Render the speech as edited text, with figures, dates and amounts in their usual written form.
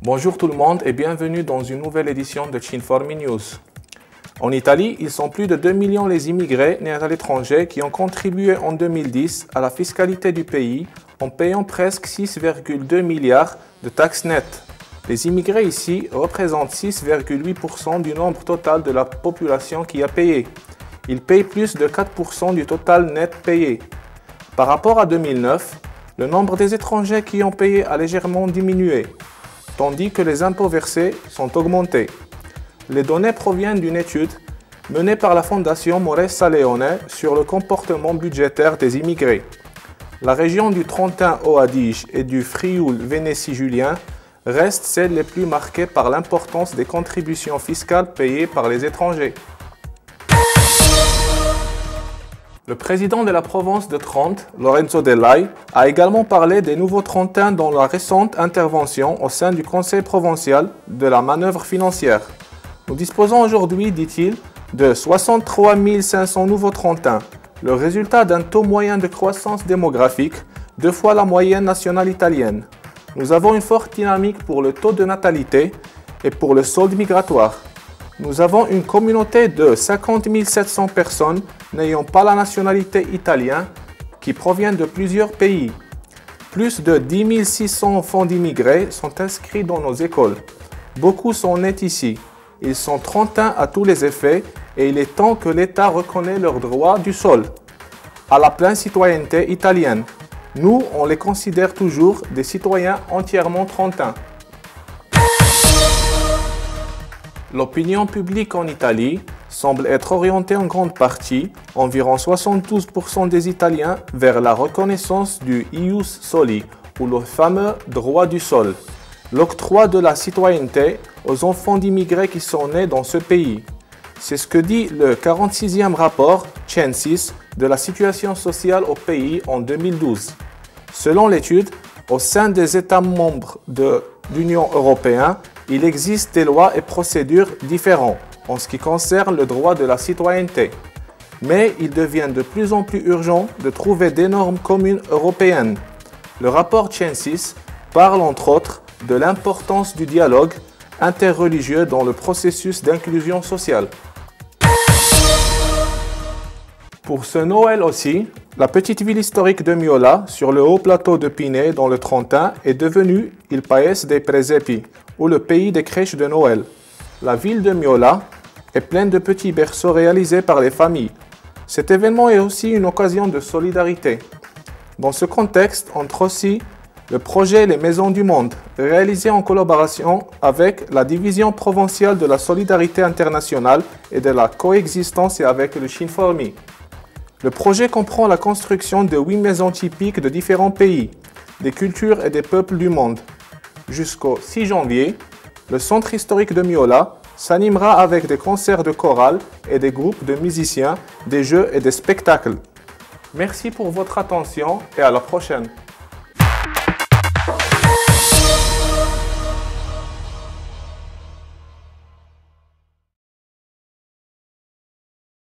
Bonjour tout le monde et bienvenue dans une nouvelle édition de Cinformi News. En Italie, ils sont plus de 2 millions les immigrés nés à l'étranger qui ont contribué en 2010 à la fiscalité du pays en payant presque 6,2 milliards de taxes nettes. Les immigrés ici représentent 6,8% du nombre total de la population qui a payé. Ils payent plus de 4% du total net payé. Par rapport à 2009, le nombre des étrangers qui ont payé a légèrement diminué, tandis que les impôts versés sont augmentés. Les données proviennent d'une étude menée par la Fondation Moressa Leone sur le comportement budgétaire des immigrés. La région du Trentino Adige et du Frioul-Vénétie Julien reste celle les plus marquées par l'importance des contributions fiscales payées par les étrangers. Le président de la province de Trente, Lorenzo Dell'Ai, a également parlé des nouveaux Trentins dans la récente intervention au sein du Conseil provincial de la manœuvre financière. Nous disposons aujourd'hui, dit-il, de 63 500 nouveaux Trentins, le résultat d'un taux moyen de croissance démographique 2 fois la moyenne nationale italienne. Nous avons une forte dynamique pour le taux de natalité et pour le solde migratoire. Nous avons une communauté de 50 700 personnes n'ayant pas la nationalité italienne qui proviennent de plusieurs pays. Plus de 10 600 enfants d'immigrés sont inscrits dans nos écoles. Beaucoup sont nés ici. Ils sont trentins à tous les effets et il est temps que l'État reconnaisse leurs droits du sol à la pleine citoyenneté italienne. Nous, on les considère toujours des citoyens entièrement trentins. L'opinion publique en Italie semble être orientée en grande partie, environ 72% des Italiens, vers la reconnaissance du ius soli, ou le fameux droit du sol, l'octroi de la citoyenneté aux enfants d'immigrés qui sont nés dans ce pays. C'est ce que dit le 46e rapport Censis de la situation sociale au pays en 2012. Selon l'étude, au sein des États membres de l'Union européenne, il existe des lois et procédures différentes en ce qui concerne le droit de la citoyenneté. Mais il devient de plus en plus urgent de trouver des normes communes européennes. Le rapport Censis parle entre autres de l'importance du dialogue interreligieux dans le processus d'inclusion sociale. Pour ce Noël aussi, la petite ville historique de Miola, sur le haut plateau de Pinay dans le Trentin, est devenue Il Paese dei Presepi, ou le pays des crèches de Noël. La ville de Miola est pleine de petits berceaux réalisés par les familles. Cet événement est aussi une occasion de solidarité. Dans ce contexte, entre aussi le projet Les Maisons du Monde, réalisé en collaboration avec la Division provinciale de la solidarité internationale et de la coexistence et avec le Cinformi. Le projet comprend la construction de 8 maisons typiques de différents pays, des cultures et des peuples du monde. Jusqu'au 6 janvier, le centre historique de Miola s'animera avec des concerts de chorale et des groupes de musiciens, des jeux et des spectacles. Merci pour votre attention et à la prochaine.